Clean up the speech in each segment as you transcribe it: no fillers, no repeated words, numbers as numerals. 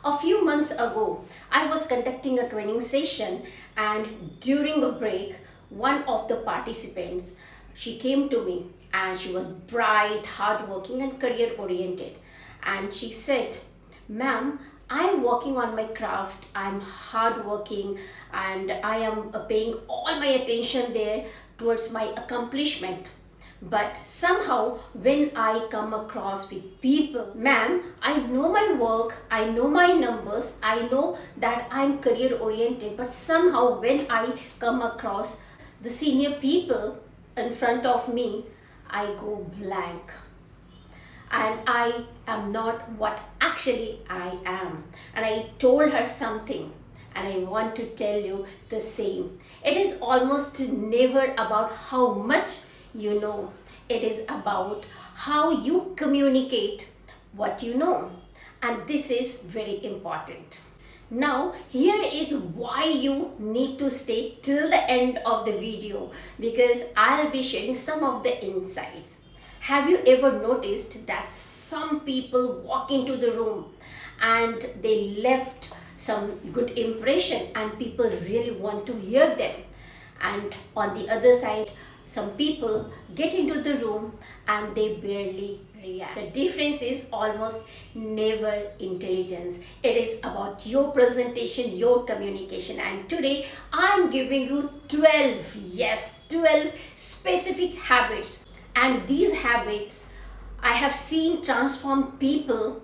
A few months ago, I was conducting a training session, and during a break, one of the participants, she came to me and she was bright, hardworking and career oriented. And she said, "Ma'am, I'm working on my craft, I'm hardworking, and I am paying all my attention there towards my accomplishment. But somehow, when I come across with people, ma'am, I know my work, I know my numbers, I know that I'm career oriented, but somehow, when I come across the senior people in front of me, I go blank. And I am not what actually I am." And I told her something, and I want to tell you the same. It is almost never about how much you know, it is about how you communicate what you know, and this is very important. Now, here is why you need to stay till the end of the video, because I'll be sharing some of the insights. Have you ever noticed that some people walk into the room and they left some good impression and people really want to hear them? And on the other side, some people get into the room and they barely react. The difference is almost never intelligence. It is about your presentation, your communication. And today I'm giving you 12, yes, 12 specific habits. And these habits I have seen transform people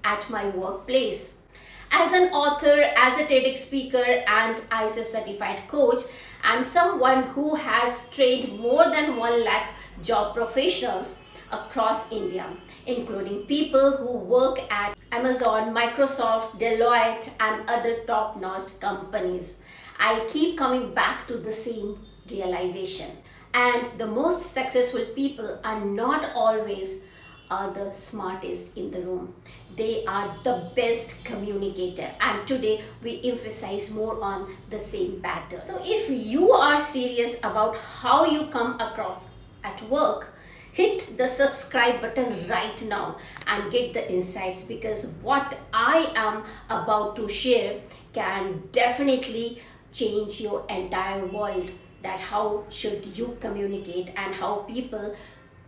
at my workplace. As an author, as a TEDx speaker and ICF certified coach, and someone who has trained more than 1 lakh job professionals across India, including people who work at Amazon, Microsoft, Deloitte and other top-notch companies, I keep coming back to the same realization. And the most successful people are not always the smartest in the room. They are the best communicator, and today we emphasize more on the same pattern. So if you are serious about how you come across at work, hit the subscribe button right now and get the insights, because what I am about to share can definitely change your entire world. That how should you communicate and how people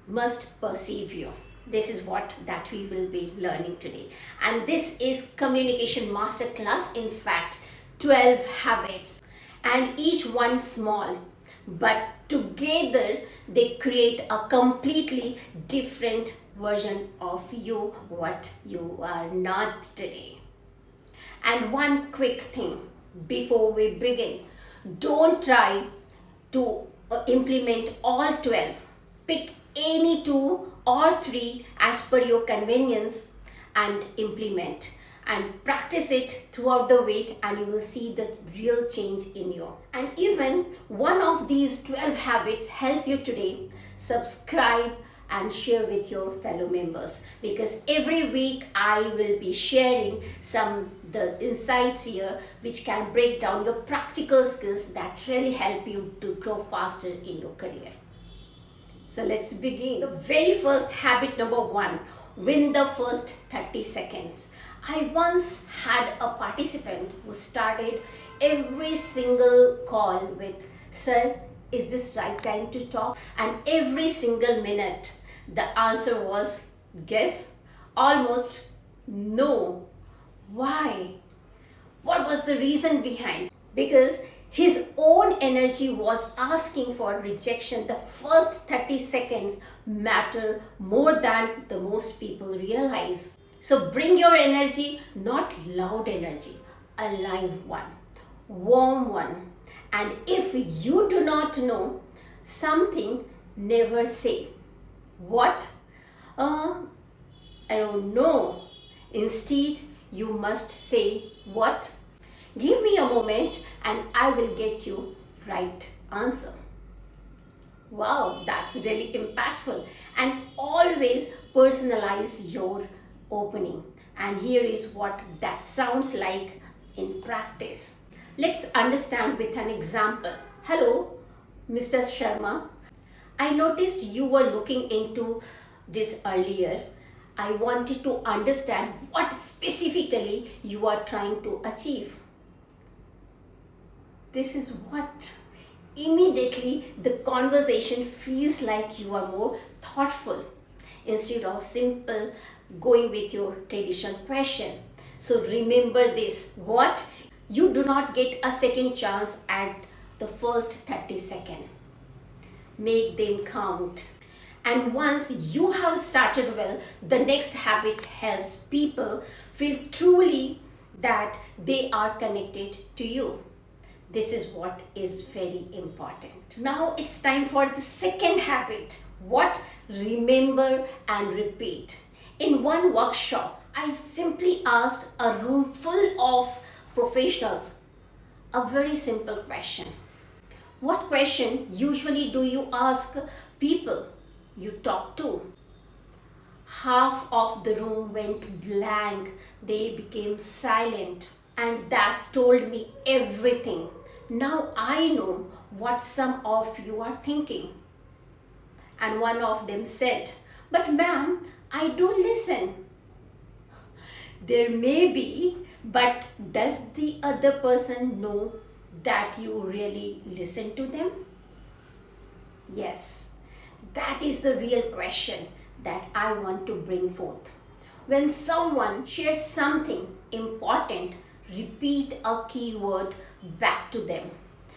must perceive you. This is what that we will be learning today. And this is Communication Masterclass. In fact, 12 habits, and each one small, but together they create a completely different version of you, what you are not today. And one quick thing before we begin, don't try to implement all 12. Pick any 2 or 3 as per your convenience and implement, and practice it throughout the week, and you will see the real change in you. And even one of these 12 habits help you today, subscribe and share with your fellow members, because every week I will be sharing the insights here which can break down your practical skills that really help you to grow faster in your career. So let's begin. The very first habit, number 1, win the first 30 seconds. I once had a participant who started every single call with, "Sir, is this right time to talk?" And every single minute, the answer was, guess, almost no. Why? What was the reason behind? Because his own energy was asking for rejection. The first 30 seconds matter more than the most people realize. So bring your energy, not loud energy, a live one, warm one. And if you do not know something, never say, "What? I don't know." Instead, you must say, "What? Give me a moment and I will get you right answer." Wow, that's really impactful. And always personalize your opening. And here is what that sounds like in practice. Let's understand with an example. "Hello, Mr. Sharma. I noticed you were looking into this earlier. I wanted to understand what specifically you are trying to achieve. This is what immediately the conversation feels like you are more thoughtful instead of simple going with your traditional question. So remember this, what? You do not get a second chance at the first 30 seconds. Make them count. And once you have started well, the next habit helps people feel truly that they are connected to you. This is what is very important. Now it's time for the second habit. What? Remember and repeat. In one workshop, I simply asked a room full of professionals a very simple question. What question usually do you ask people you talk to? Half of the room went blank. They became silent. And that told me everything. Now I know what some of you are thinking. And one of them said, "But ma'am, I do listen." There may be, but does the other person know that you really listen to them? Yes, that is the real question that I want to bring forth. When someone shares something important, repeat a key word back to them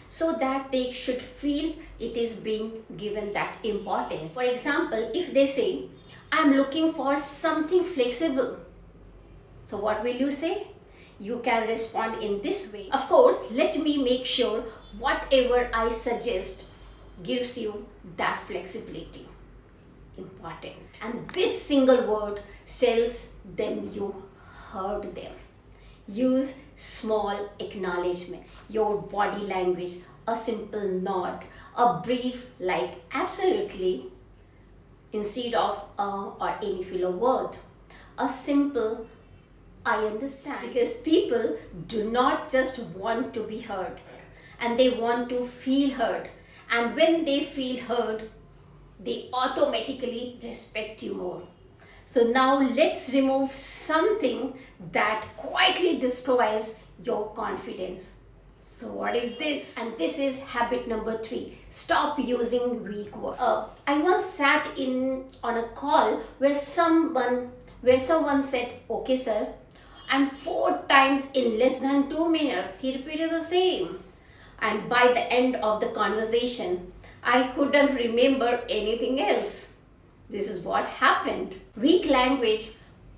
so that they should feel it is being given that importance. For example, if they say, "I'm looking for something flexible," so what will you say? You can respond in this way. Of course, let me make sure whatever I suggest gives you that flexibility. Important. And this single word tells them you heard them. Use small acknowledgement, your body language, a simple nod, a brief like "absolutely" instead of or any filler word. A simple "I understand," because people do not just want to be heard, and they want to feel heard. And when they feel heard, they automatically respect you more. So now let's remove something that quietly destroys your confidence. So what is this? And this is habit number 3. Stop using weak words. I once sat in on a call where someone said, "Okay, sir," and 4 times in less than 2 minutes he repeated the same. And by the end of the conversation, I couldn't remember anything else. This is what happened. Weak language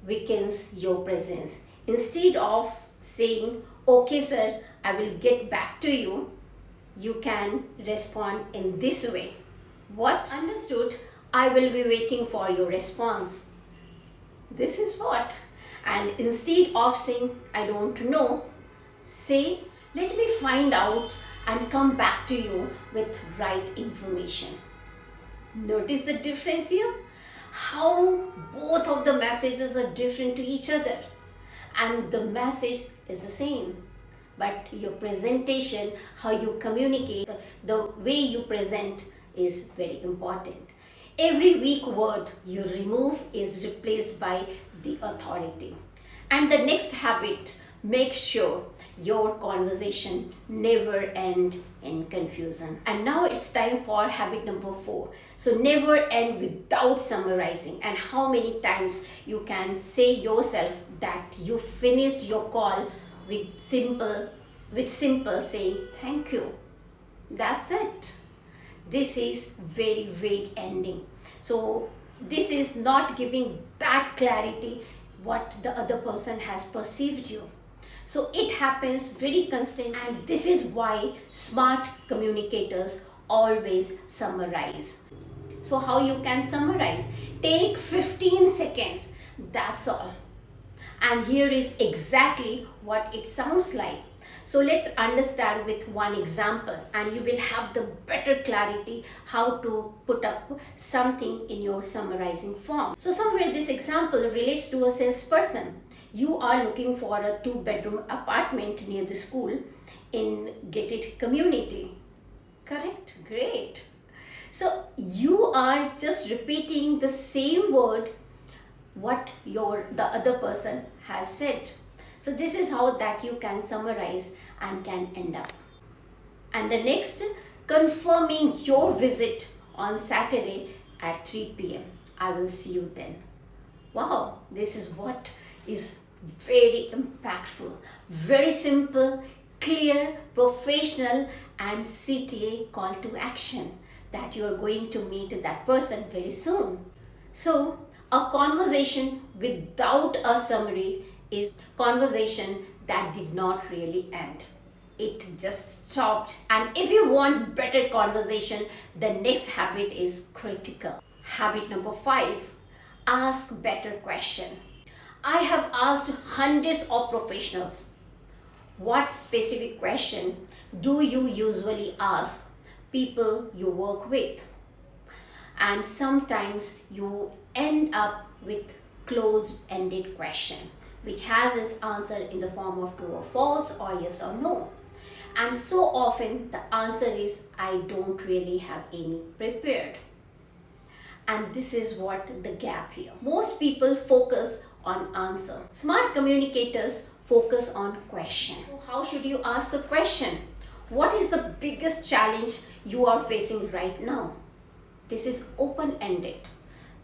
weakens your presence. Instead of saying, "Okay, sir, I will get back to you," you can respond in this way. What? Understood. I will be waiting for your response. This is what. And instead of saying, "I don't know," say, "Let me find out and come back to you with right information." Notice the difference here? How both of the messages are different to each other, and the message is the same. But your presentation, how you communicate, the way you present is very important. Every weak word you remove is replaced by the authority. And the next habit, make sure your conversation never end in confusion. And now it's time for habit number 4. So never end without summarizing. And how many times you can say yourself that you finished your call with simple saying "thank you." That's it. This is very vague ending. So this is not giving that clarity what the other person has perceived you. So it happens very constant, and this is why smart communicators always summarize. So how you can summarize? Take 15 seconds, that's all. And here is exactly what it sounds like. So let's understand with one example, and you will have the better clarity how to put up something in your summarizing form. So somewhere this example relates to a salesperson. You are looking for a 2-bedroom apartment near the school in gated community. Correct? Great. So you are just repeating the same word what the other person has said. So this is how that you can summarize and can end up. And the next, confirming your visit on Saturday at 3 p.m. I will see you then. Wow, this is what is very impactful, very simple, clear, professional, and CTA call to action that you are going to meet that person very soon. So, a conversation without a summary is conversation that did not really end. It just stopped. And if you want better conversation, the next habit is critical. Habit number 5, ask better question. I have asked hundreds of professionals, what specific question do you usually ask people you work with? And sometimes you end up with closed-ended question which has its answer in the form of true or false or yes or no. And so often the answer is I don't really have any prepared. And this is what the gap here. Most people focus on answer. Smart communicators focus on question. So how should you ask the question? What is the biggest challenge you are facing right now? This is open-ended.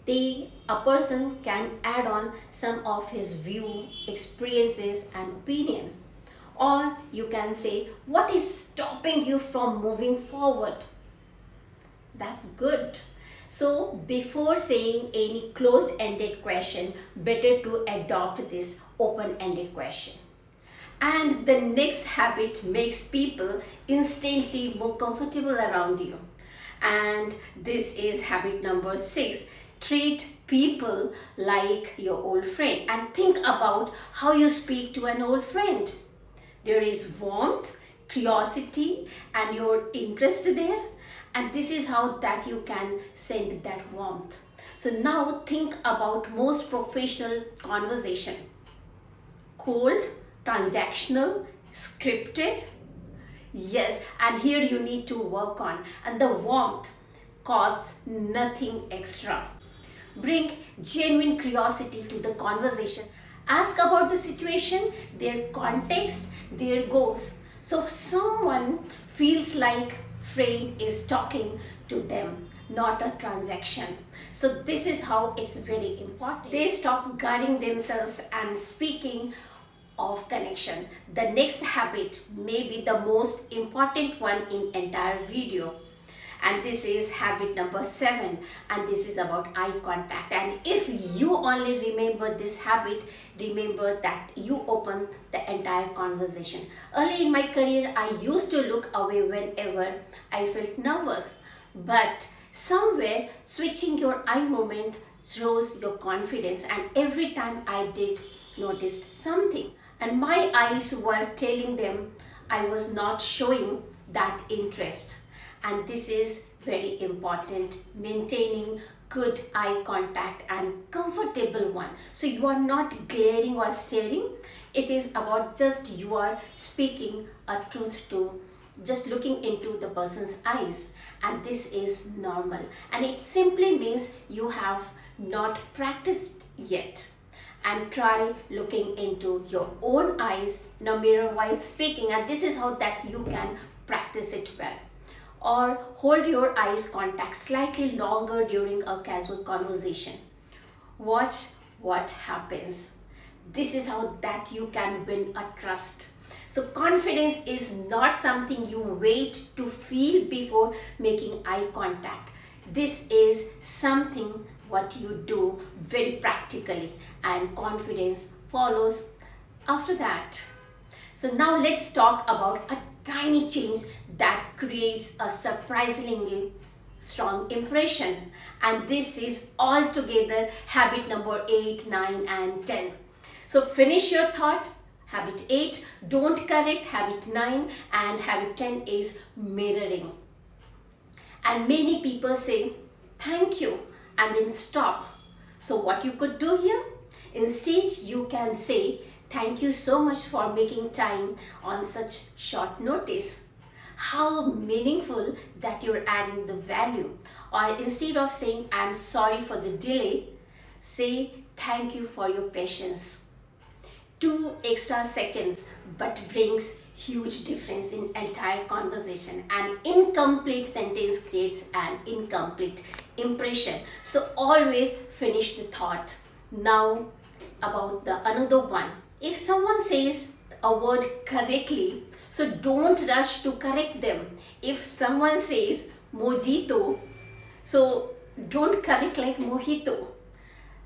A person can add on some of his view, experiences and opinion. Or you can say, what is stopping you from moving forward? That's good. So before saying any closed-ended question, better to adopt this open-ended question. And the next habit makes people instantly more comfortable around you. And this is habit number 6. Treat people like your old friend and think about how you speak to an old friend. There is warmth, curiosity and your interest there. And this is how that you can send that warmth. So now think about most professional conversation. Cold, transactional, scripted. Yes, and here you need to work on. And the warmth costs nothing extra. Bring genuine curiosity to the conversation. Ask about the situation, their context, their goals. So someone feels like friend is talking to them, not a transaction. So this is how it's very important. They stop guarding themselves and speaking of connection. The next habit may be the most important one in entire video. And this is habit number 7, and this is about eye contact. And if you only remember this habit, remember that you open the entire conversation. Early in my career, I used to look away whenever I felt nervous, but somewhere switching your eye movement shows your confidence, and every time I did, noticed something, and my eyes were telling them I was not showing that interest. And this is very important, maintaining good eye contact and comfortable one. So you are not glaring or staring. It is about just you are speaking a truth to, just looking into the person's eyes. And this is normal. And it simply means you have not practiced yet. And try looking into your own eyes in a mirror while speaking. And this is how that you can practice it well. Or hold your eyes contact slightly longer during a casual conversation. Watch what happens. This is how that you can win a trust. So confidence is not something you wait to feel before making eye contact. This is something what you do very practically, and confidence follows after that. So now let's talk about a tiny change that creates a surprisingly strong impression. And this is altogether habit number 8, 9 and 10. So finish your thought. Habit 8, don't correct. Habit 9 and habit 10 is mirroring. And many people say thank you and then stop. So what you could do here? Instead you can say thank you so much for making time on such short notice. How meaningful that you're adding the value. Or instead of saying I'm sorry for the delay, say thank you for your patience. 2 extra seconds but brings huge difference in entire conversation. An incomplete sentence creates an incomplete impression. So always finish the thought. Now about the another one. If someone says a word correctly, so don't rush to correct them. If someone says mojito, so don't correct like mojito.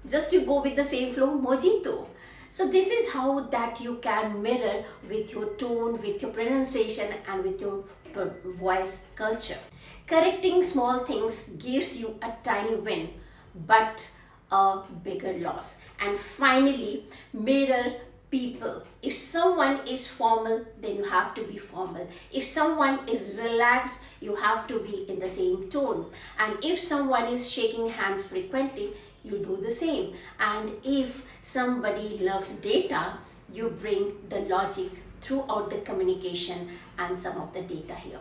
Just you go with the same flow, mojito. So this is how that you can mirror with your tone, with your pronunciation and with your voice culture. Correcting small things gives you a tiny win but a bigger loss. And finally, mirror people. If someone is formal, then you have to be formal. If someone is relaxed, you have to be in the same tone. And if someone is shaking hand frequently, you do the same. And if somebody loves data, you bring the logic throughout the communication and some of the data here.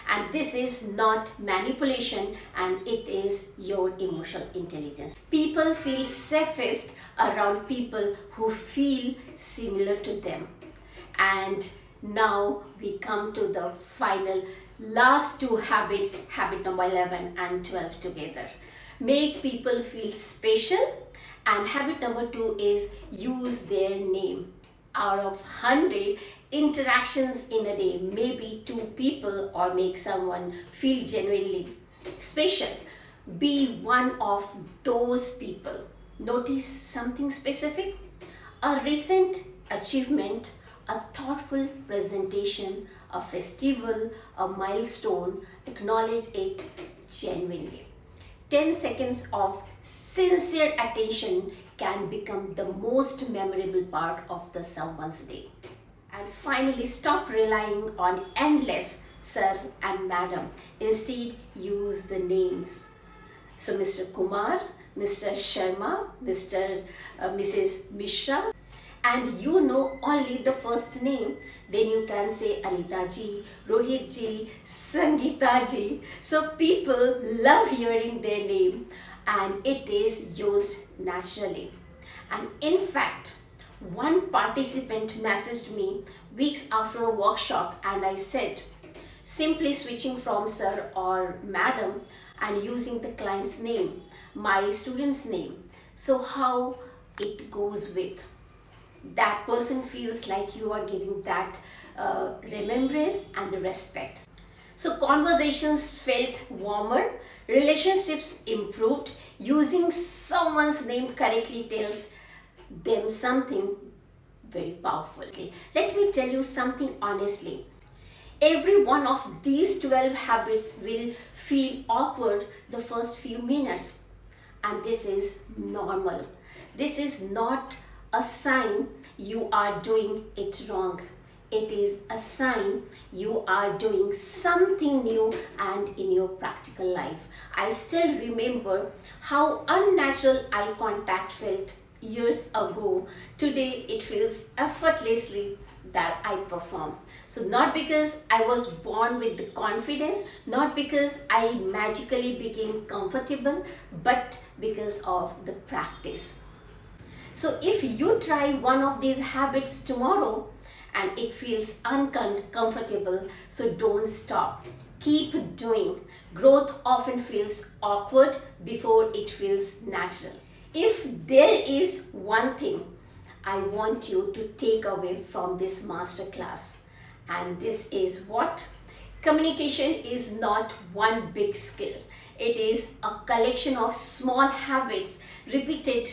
And this is not manipulation, and it is your emotional intelligence. People feel safest around people who feel similar to them. And now we come to the final last 2 habits, habit number 11 and 12 together. Make people feel special, and habit number 2 is use their name. Out of 100 interactions in a day, maybe 2 people or make someone feel genuinely special. Be one of those people. Notice something specific, a recent achievement, a thoughtful presentation, a festival, a milestone. Acknowledge it genuinely. 10 seconds of sincere attention can become the most memorable part of the someone's day. And finally, stop relying on endless sir and madam. Instead, use the names. So Mr. Kumar, Mr. Sharma, Mrs. Mishra, and you know only the first name, then you can say Anita ji, Rohit ji, Sangeeta ji. So people love hearing their name and it is used naturally. And in fact, one participant messaged me weeks after a workshop and I said, simply switching from sir or madam and using the client's name, my student's name. So how it goes with that person feels like you are giving that remembrance and the respect. So conversations felt warmer, relationships improved. Using someone's name correctly tells them something very powerful. Let me tell you something honestly. Every one of these 12 habits will feel awkward the first few minutes, and this is normal. This is not a sign you are doing it wrong. It is a sign you are doing something new and in your practical life. I still remember how unnatural eye contact felt years ago. Today it feels effortlessly that I perform. So not because I was born with the confidence, not because I magically became comfortable, but because of the practice. So if you try one of these habits tomorrow and it feels uncomfortable, so don't stop. Keep doing. Growth often feels awkward before it feels natural. If there is one thing I want you to take away from this masterclass, and this is what? Communication is not one big skill. It is a collection of small habits repeated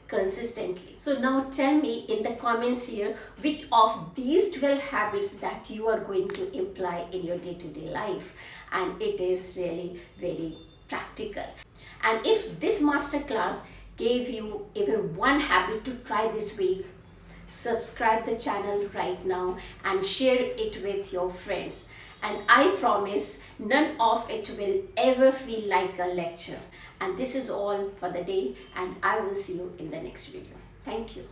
consistently. So now tell me in the comments here which of these 12 habits that you are going to imply in your day-to-day life, and it is really very practical. And if this masterclass gave you even one habit to try this week, subscribe the channel right now and share it with your friends. And I promise none of it will ever feel like a lecture. And this is all for the day, and I will see you in the next video. Thank you.